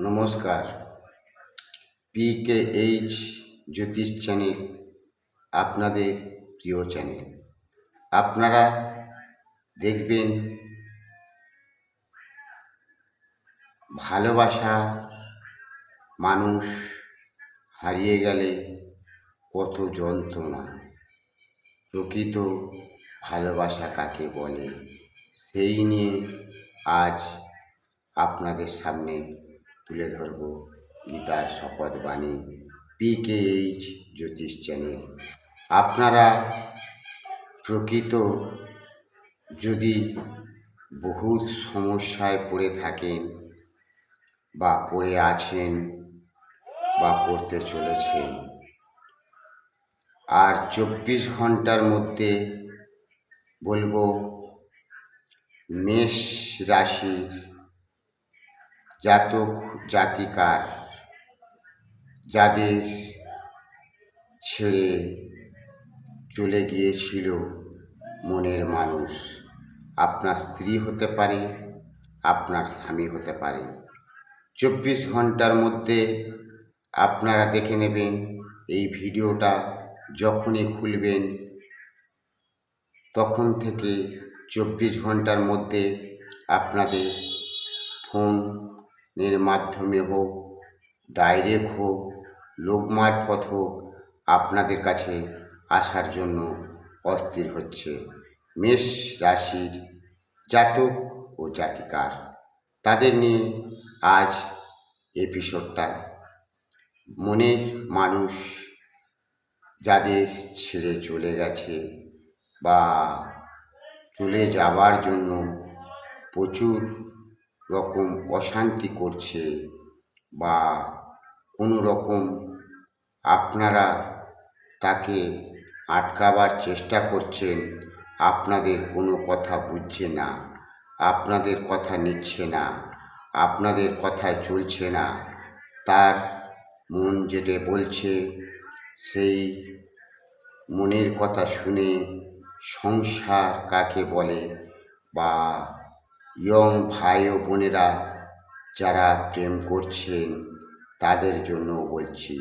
নমস্কার। PKH জ্যোতিষ channel আপনাদের প্রিয় চ্যানেল। আপনারা দেখবেন ভালোবাসা মানুষ হারিয়ে গেলে কত যন্ত্রণা, প্রকৃত ভালোবাসা কাকে বলে সেই নিয়ে আজ আপনাদের সামনে তুলে ধরব গীতার শপথ বাণী PKH জ্যোতিষ চ্যানেল। আপনারা প্রকৃত যদি বহুত সমস্যায় পড়ে থাকেন বা পড়ে আছেন বা পড়তে চলেছেন, আর 24 ঘন্টার মধ্যে বলবো মেষ রাশির জাতক জাতিকার যাদের ছেড়ে চলে গিয়েছিল মনের মানুষ, আপনার স্ত্রী হতে পারে, আপনার স্বামী হতে পারে, 24 ঘন্টার মধ্যে আপনারা দেখে নেবেন। এই ভিডিওটা যখনই খুলবেন তখন থেকে 24 ঘন্টার মধ্যে আপনাদের ফোনের মাধ্যমে হোক, ডাইরেক্ট হোক, লোক মারফত হোক, আপনাদের কাছে আসার জন্য অস্থির হচ্ছে মেষ রাশির জাতক ও জাতিকার। তাদের নিয়ে আজ এপিসোডটা। মনের মানুষ যাদের ছেড়ে চলে গেছে বা চলে যাবার জন্য প্রচুর রকম অশান্তি করছে বা কোনো রকম আপনারা তাকে আটকাবার চেষ্টা করছেন, আপনাদের কোনো কথা বুঝছে না, আপনাদের কথা নিচ্ছে না, আপনাদের কথায় চলছে না, তার মন যেটা বলছে সেই মনের কথা শুনে সংসার কাকে বলে বা ইয়ং ভাই ও বোনেরা যারা প্রেম করছেন তাদের জন্য বলছি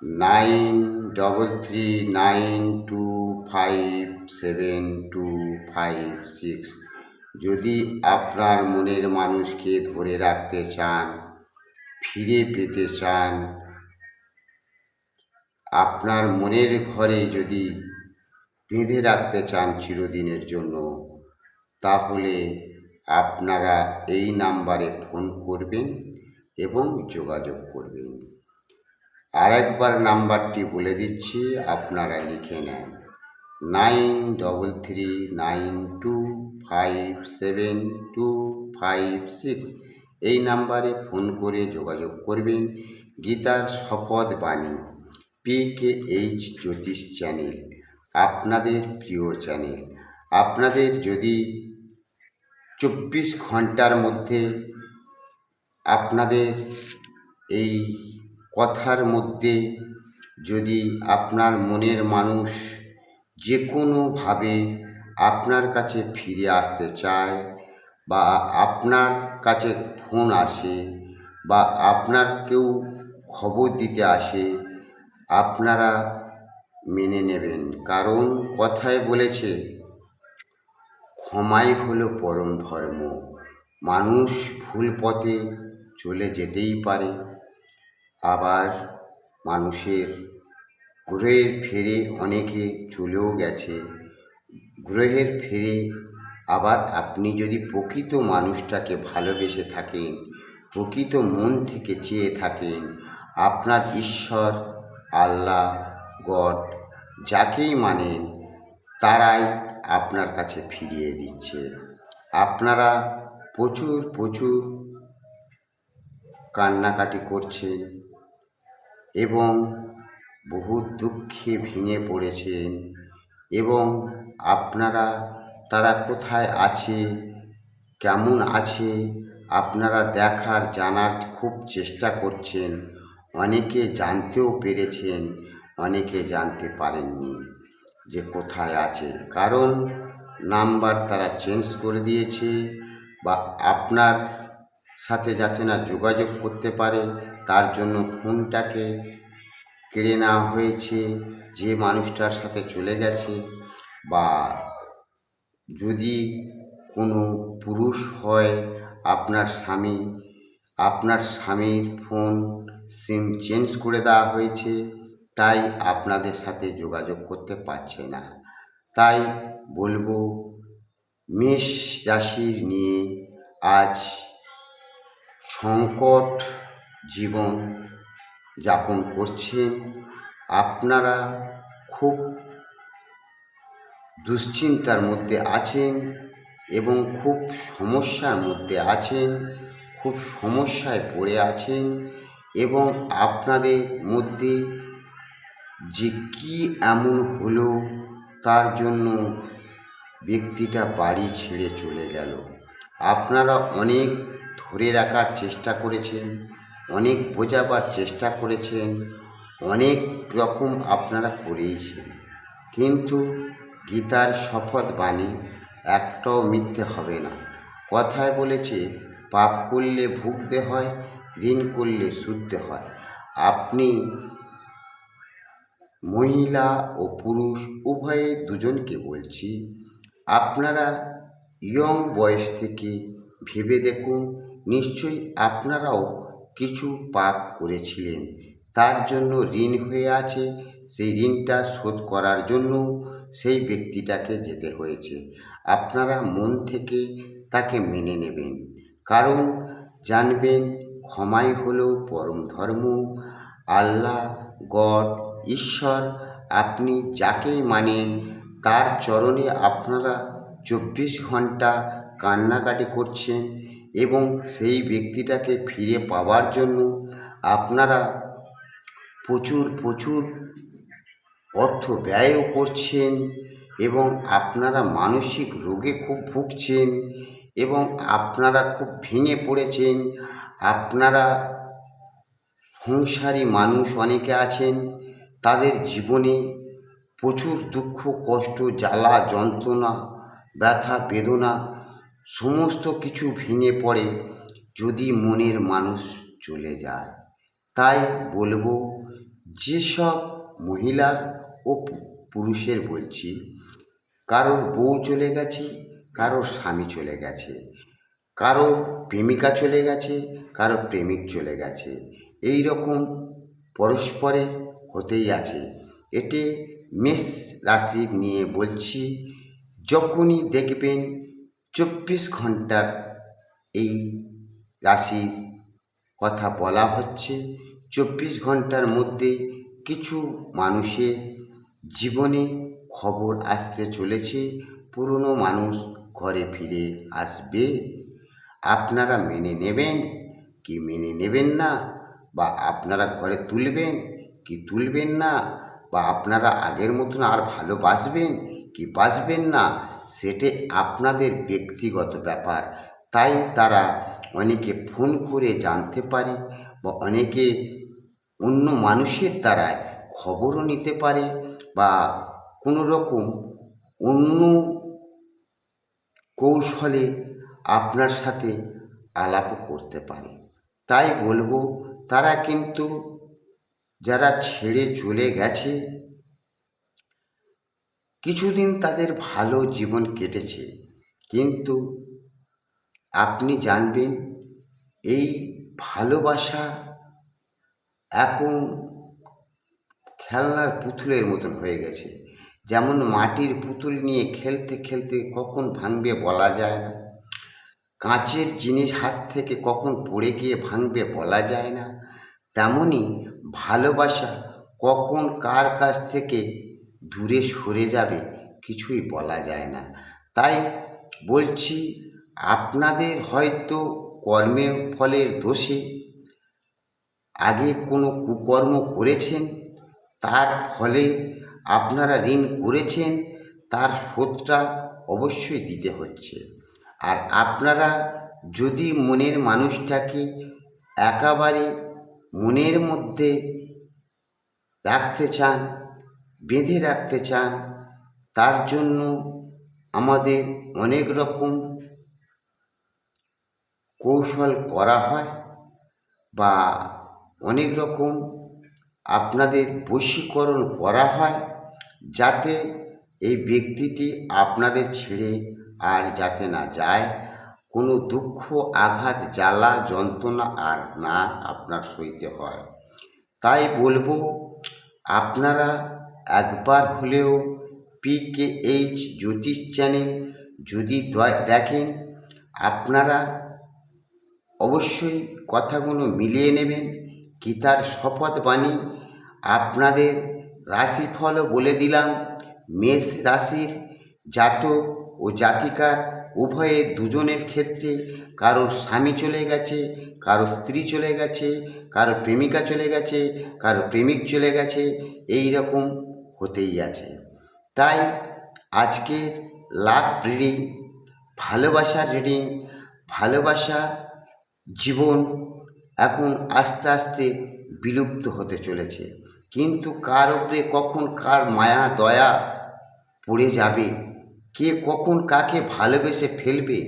9392572556। যদি আপনার মনের মানুষকে ধরে রাখতে চান, ফিরে পেতে চান, আপনার মনের ঘরে যদি বেঁধে রাখতে চান চিরদিনের জন্য, তাহলে আপনারা এই নাম্বারে ফোন করবেন এবং যোগাযোগ করবেন। আরেকবার নাম্বারটি বলে দিচ্ছি, আপনারা লিখে নেন 9332572556। এই নাম্বারে ফোন করে যোগাযোগ করবেন। গীতার শপথ বাণী PKH জ্যোতিষ চ্যানেল আপনাদের প্রিয় চ্যানেল। আপনাদের যদি 24 ঘন্টার মধ্যে আপনাদের এই কথার মধ্যে যদি আপনার মনের মানুষ যে কোনোভাবে আপনার কাছে ফিরে আসতে চায় বা আপনার কাছে ফোন আসে বা আপনার কেউ খবর দিতে আসে, আপনারা মেনে নেবেন। কারণ কথায় বলেছে ক্ষমাই হলো পরম ধর্ম। মানুষ ভুল পথে চলে যেতেই পারে, আবার মানুষের গ্রহের ফেরে অনেকে চলেও গেছে। গ্রহের ফেরে আবার আপনি যদি প্রকৃত মানুষটাকে ভালোবেসে থাকেন, প্রকৃত মন থেকে চেয়ে থাকেন, আপনার ঈশ্বর, আল্লাহ, গড যাকেই মানেন তারাই আপনার কাছে ফিরিয়ে দিচ্ছে। আপনারা প্রচুর কান্নাকাটি করছেন এবং বহু দুঃখে ভেঙে পড়েছেন এবং আপনারা তারা কোথায় আছে, কেমন আছে, আপনারা দেখার জানার খুব চেষ্টা করছেন। অনেকে জানতেও পেরেছেন, অনেকে জানতে পারেননি যে কোথায় আছে, কারণ নাম্বার তারা চেঞ্জ করে দিয়েছে বা আপনার সাথে যাতে না যোগাযোগ করতে পারে, তার জন্য ফোনটাকে কেড়ে নেওয়া হয়েছে যে মানুষটার সাথে চলে গেছে। বা যদি কোনো পুরুষ হয় আপনার স্বামী, আপনার স্বামীর ফোন সিম চেঞ্জ করে দেওয়া হয়েছে, তাই আপনাদের সাথে যোগাযোগ করতে পারছে না। তাই বলবো, মেষ রাশির নিয়ে আজ সংকট জীবন যাপন করছেন। আপনারা খুব দুশ্চিন্তার মধ্যে আছেন এবং খুব সমস্যার মধ্যে আছেন, খুব সমস্যায় পড়ে আছেন এবং আপনাদের মধ্যে যে কী এমন হলো তার জন্য ব্যক্তিটা বাড়ি ছেড়ে চলে গেল। আপনারা অনেক ধরে রাখার চেষ্টা করেছেন, অনেক বোঝাবার চেষ্টা করেছেন, অনেক রকম আপনারা করেইছেন, কিন্তু গীতার শপথ বাণী একটাও মিথ্যে হবে না। কথায় বলেছে, পাপ করলে ভুগতে হয়, ঋণ করলে শুধতে হয়। আপনি মহিলা ও পুরুষ উভয়ে দুজনকে বলছি, আপনারা ইয়ং বয়স থেকে ভেবে দেখুন, নিশ্চয়ই আপনারাও কিছু পাপ করেছিলেন, তার জন্য ঋণ হয়ে আছে। সেই ঋণটা শোধ করার জন্য সেই ব্যক্তিটাকে যেতে হয়েছে। আপনারা মন থেকে তাকে মেনে নেবেন, কারণ জানবেন ক্ষমাই হলো পরম ধর্ম। আল্লাহ, গড, ঈশ্বর, আপনি যাকেই মানেন তার চরণে আপনারা 24 ঘন্টা কান্নাকাটি করছেন এবং সেই ব্যক্তিটাকে ফিরে পাওয়ার জন্য আপনারা প্রচুর অর্থ ব্যয়ও করছেন এবং আপনারা মানসিক রোগে খুব ভুগছেন এবং আপনারা খুব ভেঙে পড়েছেন। আপনারা সংসারী মানুষ অনেকে আছেন, তাদের জীবনে প্রচুর দুঃখ, কষ্ট, জ্বালা, যন্ত্রণা, ব্যথা, বেদনা সমস্ত কিছু ভেঙে পড়ে যদি মনের মানুষ চলে যায়। তাই বলবো, যেসব মহিলার ও পুরুষের বলছি, কারোর বউ চলে গেছে, কারোর স্বামী চলে গেছে, কারোর প্রেমিকা চলে গেছে, কারোর প্রেমিক চলে গেছে, এই রকম পরস্পরের হতেই আছে। এতে মেষ রাশি নিয়ে বলছি, যখনই দেখবেন 24 ঘন্টার এই রাশির কথা বলা হচ্ছে, 24 ঘন্টার মধ্যে কিছু মানুষের জীবনে খবর আসতে চলেছে, পুরনো মানুষ ঘরে ফিরে আসবে। আপনারা মেনে নেবেন কি মেনে নেবেন না, বা আপনারা ঘরে তুলবেন কি তুলবেন না, বা আপনারা আগের মতন আর ভালোবাসবেন কি বাসবেন না, সেটা আপনাদের ব্যক্তিগত ব্যাপার। তাই তারা অনেকে ফোন করে জানতে পারে বা অনেকে অন্য মানুষের দ্বারায় খবরও নিতে পারে বা কোনো রকম অন্য কৌশলে আপনার সাথে আলাপও করতে পারে। তাই বলবো, তারা কিন্তু যারা ছেড়ে চলে গেছে, কিছুদিন তাদের ভালো জীবন কেটেছে, কিন্তু আপনি জানবেন এই ভালোবাসা এখন খেলনার পুতুলের মতন হয়ে গেছে। যেমন মাটির পুতুল নিয়ে খেলতে খেলতে কখন ভাঙবে বলা যায় না, কাঁচের জিনিস হাত থেকে কখন পড়ে গিয়ে ভাঙবে বলা যায় না, তেমনই ভালোবাসা কখন কার কাছ থেকে দূরে সরে যাবে কিছুই বলা যায় না। তাই বলছি, আপনাদের হয়তো কর্মের ফলের দোষে আগে কোনো কুকর্ম করেছেন, তার ফলে আপনারা ঋণ করেছেন, তার শোধটা অবশ্যই দিতে হচ্ছে। আর আপনারা যদি মনের মানুষটাকে একেবারে মনের মধ্যে রাখতে চান, বেঁধে রাখতে চান, তার জন্য আমাদের অনেক রকম কৌশল করা হয় বা অনেক রকম আপনাদের বশীকরণ করা হয়, যাতে এই ব্যক্তিটি আপনাদের ছেড়ে আর যাতে না যায়, কোনো দুঃখ আঘাত জ্বালা যন্ত্রণা আর না আপনার সইতে হয়। তাই বলবো, আপনারা একবার হলেও PKH জ্যোতিষ চ্যানেল যদি দেখেন, আপনারা অবশ্যই কথাগুলো মিলিয়ে নেবেন। গীতার শপথ বাণী আপনাদের রাশিফলও বলে দিলাম। মেষ রাশির জাতক ও জাতিকার উভয়ে দুজনের ক্ষেত্রে কারোর স্বামী চলে গেছে, কারো স্ত্রী চলে গেছে, কারো প্রেমিকা চলে গেছে, কারো প্রেমিক চলে গেছে, এই রকম হতেই আছে। তাই আজকের লাভ রিডিং, ভালোবাসার রিডিং, ভালোবাসা জীবন এখন আস্তে আস্তে বিলুপ্ত হতে চলেছে। কিন্তু কার উপরে কখন কার মায়া দয়া পড়ে যাবে, কে কখন কাকে ভালোবেসে ফেলবে,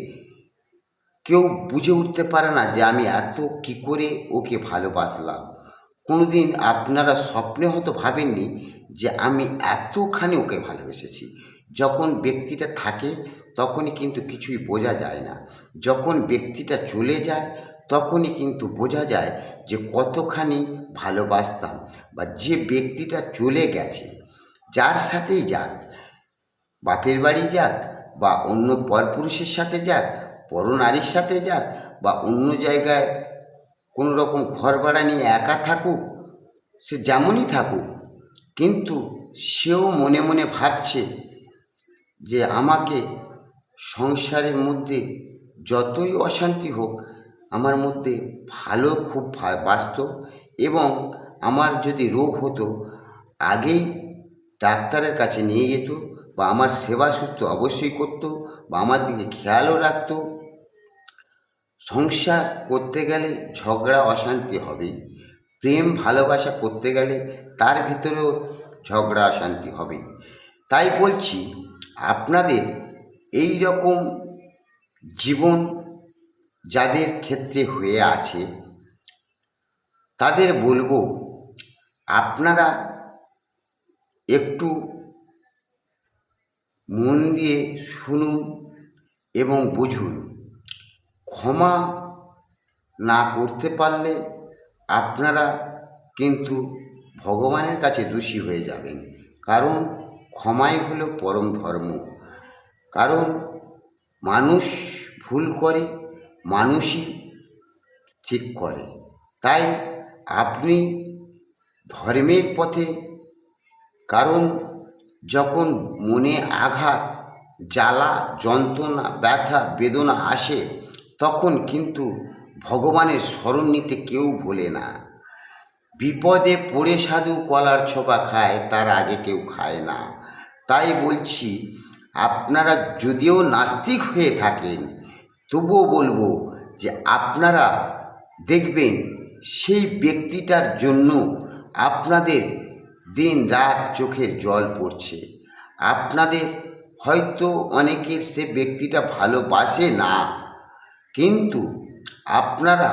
কেউ বুঝে উঠতে পারে না যে আমি এত কী করে ওকে ভালোবাসলাম। কোনো দিন আপনারা স্বপ্নে হয়তো ভাবেননি যে আমি এতখানি ওকে ভালোবেসেছি। যখন ব্যক্তিটা থাকে তখনই কিন্তু কিছুই বোঝা যায় না, যখন ব্যক্তিটা চলে যায় তখনই কিন্তু বোঝা যায় যে কতখানি ভালোবাসতাম। বা যে ব্যক্তিটা চলে গেছে, যার সাথেই যাক, বাপের বাড়ি যাক বা অন্য পরপুরুষের সাথে যাক, পরনারীর সাথে যাক বা অন্য জায়গায় কোনো রকম ঘর ভাড়া নিয়ে একা থাকুক, সে যেমনই থাকুক, কিন্তু সেও মনে মনে ভাবছে যে আমাকে সংসারের মধ্যে যতই অশান্তি হোক, আমার মধ্যে ভালো খুব বাসত এবং আমার যদি রোগ হতো আগেই ডাক্তারের কাছে নিয়ে যেত বা আমার সেবা সুস্থ অবশ্যই করতো বা আমার দিকে খেয়ালও রাখতো। সংসার করতে গেলে ঝগড়া অশান্তি হবেই, প্রেম ভালোবাসা করতে গেলে তার ভিতরেও ঝগড়া অশান্তি হবেই। তাই বলছি, আপনাদের এই রকম জীবন যাদের ক্ষেত্রে হয়ে আছে তাদের বলবো, আপনারা একটু মন দিয়ে শুনুন এবং বুঝুন। ক্ষমা না করতে পারলে আপনারা কিন্তু ভগবানের কাছে দোষী হয়ে যাবেন, কারণ ক্ষমাই হলো পরম ধর্ম। কারণ মানুষ ভুল করে, মানুষই ঠিক করে। তাই আপনি ধর্মের পথে, কারণ যখন মনে আঘাত জ্বালা যন্ত্রণা ব্যথা বেদনা আসে, তখন কিন্তু ভগবানের স্মরণ নিতে কেউ ভোলে না। বিপদে পড়ে সাধু কলার ছোপা খায়, তার আগে কেউ খায় না। তাই বলছি, আপনারা যদিও নাস্তিক হয়ে থাকেন, তবুও বলবো যে আপনারা দেখবেন সেই ব্যক্তিটার জন্য আপনাদের দিন রাত চোখের জল পড়ছে। আপনাদের হয়তো অনেকের সে ব্যক্তিটা ভালোবাসে না, কিন্তু আপনারা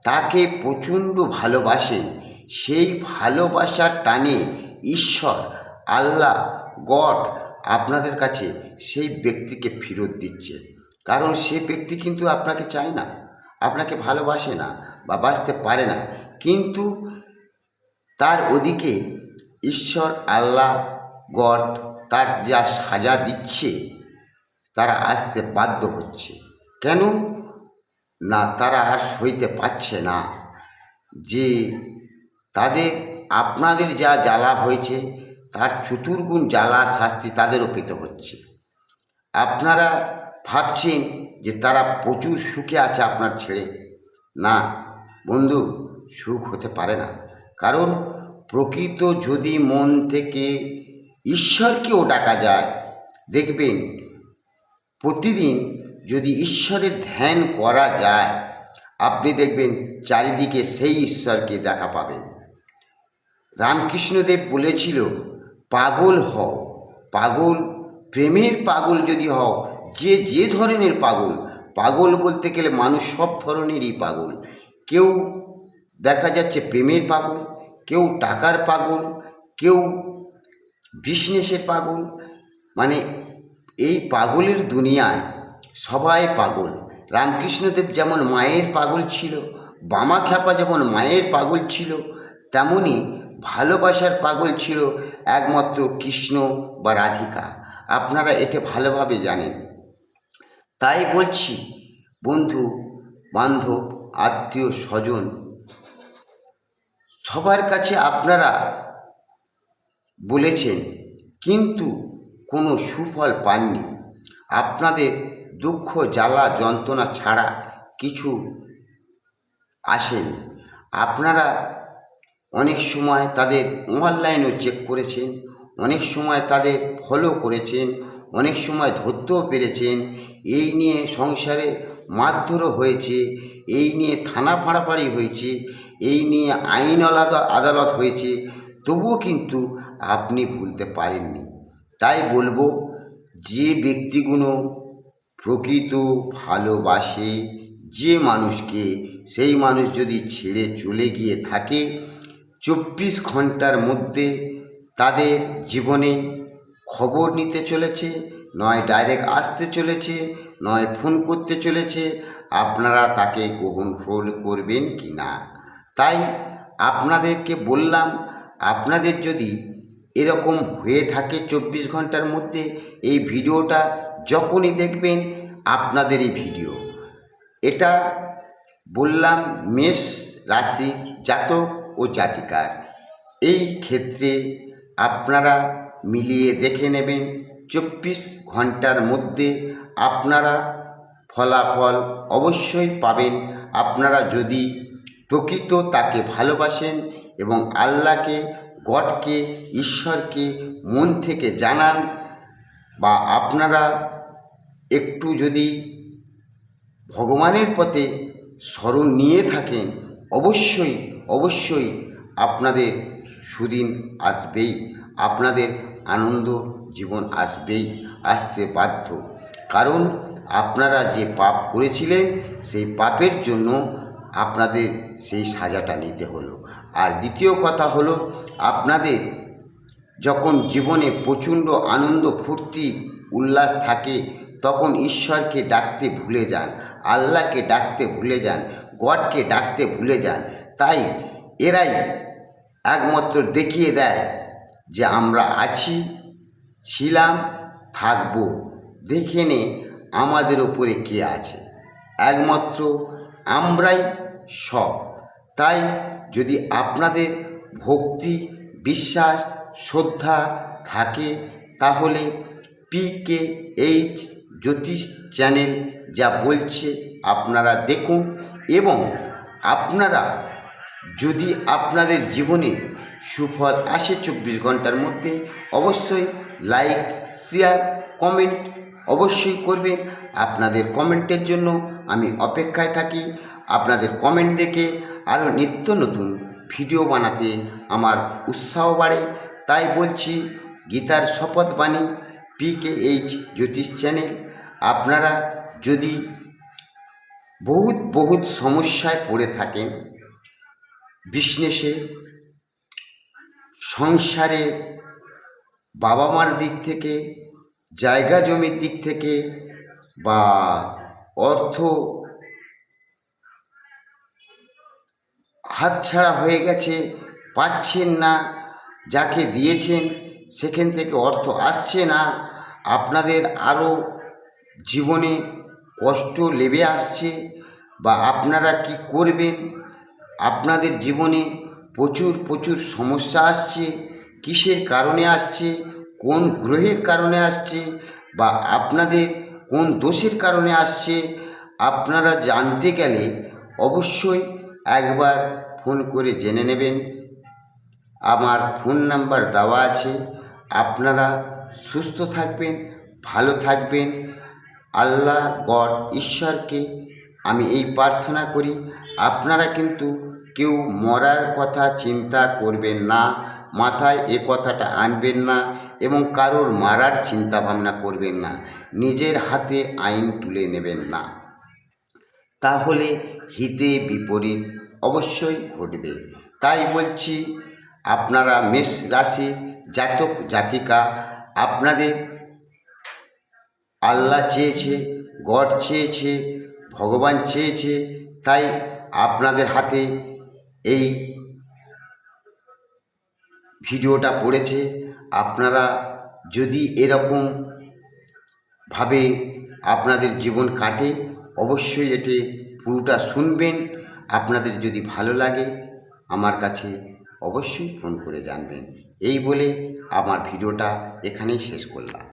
তাকে প্রচণ্ড ভালোবাসেন। সেই ভালোবাসার টানে ঈশ্বর, আল্লাহ, গড আপনাদের কাছে সেই ব্যক্তিকে ফেরত দিচ্ছে। কারণ সে ব্যক্তি কিন্তু আপনাকে চায় না, আপনাকে ভালোবাসে না বা বাসতে পারে না, কিন্তু তার ওদিকে ঈশ্বর, আল্লাহ, গড তার যা সাজা দিচ্ছে, তারা আসতে বাধ্য হচ্ছে। কেন না, তারা আর সইতে পারছে না যে তাদের আপনাদের যা জ্বালা হয়েছে তার চতুর্গুণ জ্বালা শাস্তি তাদেরও পেতে হচ্ছে। আপনারা ভাবছেন যে তারা প্রচুর সুখে আছে আপনার ছেড়ে। না বন্ধু, সুখ হতে পারে না। কারণ প্রকৃত যদি মন থেকে ঈশ্বরকেও ডাকা যায়, দেখবেন প্রতিদিন যদি ঈশ্বরের ধ্যান করা যায়, আপনি দেখবেন চারিদিকে সেই ঈশ্বরকে দেখা পাবেন। রামকৃষ্ণদেব বলেছিল, পাগল হও, পাগল প্রেমের পাগল যদি হও, যে যে ধরনের পাগল, পাগল বলতে গেলে মানুষ সব ধরনেরই পাগল। কেউ দেখা যাচ্ছে প্রেমের পাগল, কেউ টাকার পাগল, কেউ বিজনেসের পাগল। মানে এই পাগলের দুনিয়ায় সবাই পাগল। রামকৃষ্ণদেব যেমন মায়ের পাগল ছিল, বামাখ্যাপা যেমন মায়ের পাগল ছিল, তেমনি ভালোবাসার পাগল ছিল একমাত্র কৃষ্ণ বা রাধিকা। আপনারা এটা ভালোভাবে জানেন। তাই বলছি, বন্ধু বান্ধব আত্মীয় স্বজন সবার কাছে আপনারা বলেছেন, কিন্তু কোনো সুফল পাননি। আপনাদের দুঃখ জ্বালা যন্ত্রণা ছাড়া কিছু আসেনি। আপনারা অনেক সময় তাদের অনলাইনও চেক করেছেন, অনেক সময় তাদের ফলো করেছেন, অনেক সময় ধরতেও পেরেছেন। এই নিয়ে সংসারে মারধরও হয়েছে, এই নিয়ে থানা ফাঁড়াফাড়ি হয়েছে, এই নিয়ে আইন আদালত হয়েছে, তবুও কিন্তু আপনি ভুলতে পারেননি। তাই বলবো, যে ব্যক্তিগুলো প্রকৃত ভালোবাসে যে মানুষকে, সেই মানুষ যদি ছেড়ে চলে গিয়ে থাকে, 24 ঘন্টার মধ্যে তাদের জীবনে খবর নিতে চলেছে, নয় ডাইরেক্ট আসতে চলেছে, নয় ফোন করতে চলেছে। আপনারা তাকে গ্রহণ করবেন কি না? তাই আপনাদেরকে বললাম, আপনাদের যদি এরকম হয়ে থাকে 24 ঘন্টার মধ্যে, এই ভিডিওটা যখনই দেখবেন আপনাদের এই ভিডিও, এটা বললাম মেষ রাশির জাতক ও জাতিকার। এই ক্ষেত্রে আপনারা মিলিয়ে দেখে নেবেন, 24 ঘন্টার মধ্যে আপনারা ফলাফল অবশ্যই পাবেন। আপনারা যদি প্রকৃত তাকে ভালোবাসেন এবং আল্লাহকে, গডকে, ঈশ্বরকে মন থেকে জানান, বা আপনারা একটু যদি ভগবানের পথে স্মরণ নিয়ে থাকেন, অবশ্যই অবশ্যই আপনাদের সুদিন আসবেই, আপনাদের আনন্দ জীবন আসতে বাধ্য। কারণ আপনারা যে পাপ করেছিলেন, সেই পাপের জন্য আপনাদের সেই সাজাটা নিতে হলো। আর দ্বিতীয় কথা হলো, আপনাদের যখন জীবনে প্রচণ্ড আনন্দ ফুর্তি উল্লাস থাকে, তখন ঈশ্বরকে ডাকতে ভুলে যান, আল্লাহকে ডাকতে ভুলে যান, গডকে ডাকতে ভুলে যান। তাই এরাই একমাত্র দেখিয়ে দেয় যে আমরা আছি, ছিলাম, থাকবো। দেখে নে আমাদের ওপরে কে আছে, একমাত্র আমরাই সব। তাই যদি আপনাদের ভক্তি, বিশ্বাস, শ্রদ্ধা থাকে, তাহলে PKH জ্যোতিষ চ্যানেল যা বলছে আপনারা দেখুন। এবং আপনারা যদি আপনাদের জীবনে সুফল আসে 24 ঘন্টার মধ্যে, অবশ্যই লাইক, শেয়ার, কমেন্ট অবশ্যই করবেন। আপনাদের কমেন্টের জন্য আমি অপেক্ষায় থাকি। আপনাদের কমেন্ট দেখে আরও নিত্য নতুন ভিডিও বানাতে আমার উৎসাহ বাড়ে। তাই বলছি, গীতার শপথ বাণী PKH জ্যোতিষ চ্যানেল। আপনারা যদি বহুত সমস্যায় পড়ে থাকেন, বিজনেসে, সংসারে, বাবা মার দিক থেকে, জায়গা জমির দিক থেকে, বা অর্থ হাতছাড়া হয়ে গেছে, পাচ্ছেন না, যাকে দিয়েছেন সেখান থেকে অর্থ আসছে না, আপনাদের আরও জীবনে কষ্ট লেগে আসছে, বা আপনারা কি করবেন, আপনাদের জীবনে প্রচুর সমস্যা আসছে, কিসের কারণে আসছে, কোন গ্রহের কারণে আসছে, বা আপনাদের কোন দোষের কারণে আসছে, আপনারা জানতে গেলে অবশ্যই একবার ফোন করে জেনে নেবেন। আমার ফোন নাম্বার দেওয়া আছে। আপনারা সুস্থ থাকবেন, ভালো থাকবেন। আল্লাহ, গড, ঈশ্বরকে আমি এই প্রার্থনা করি, আপনারা কিন্তু কেউ মরার কথা চিন্তা করবেন না, মাথায় এ কথাটা আনবেন না, এবং কারোর মারার চিন্তা ভাবনা করবেন না, নিজের হাতে আইন তুলে নেবেন না। তাহলে হিতে বিপরীত অবশ্যই ঘটবে। তাই বলছি, আপনারা মেষ রাশির জাতক জাতিকা, আপনাদের আল্লাহ চেয়েছে, গড চেয়েছে, ভগবান চেয়েছে, তাই আপনাদের হাতে এই ভিডিওটা পড়েছে। আপনারা যদি এরকম ভাবে আপনাদের জীবন কাটে, অবশ্যই এটি পুরোটা শুনবেন। আপনাদের যদি ভালো লাগে আমার কাছে অবশ্যই ফোন করে জানবেন। এই বলে আমার ভিডিওটা এখানেই শেষ করলাম।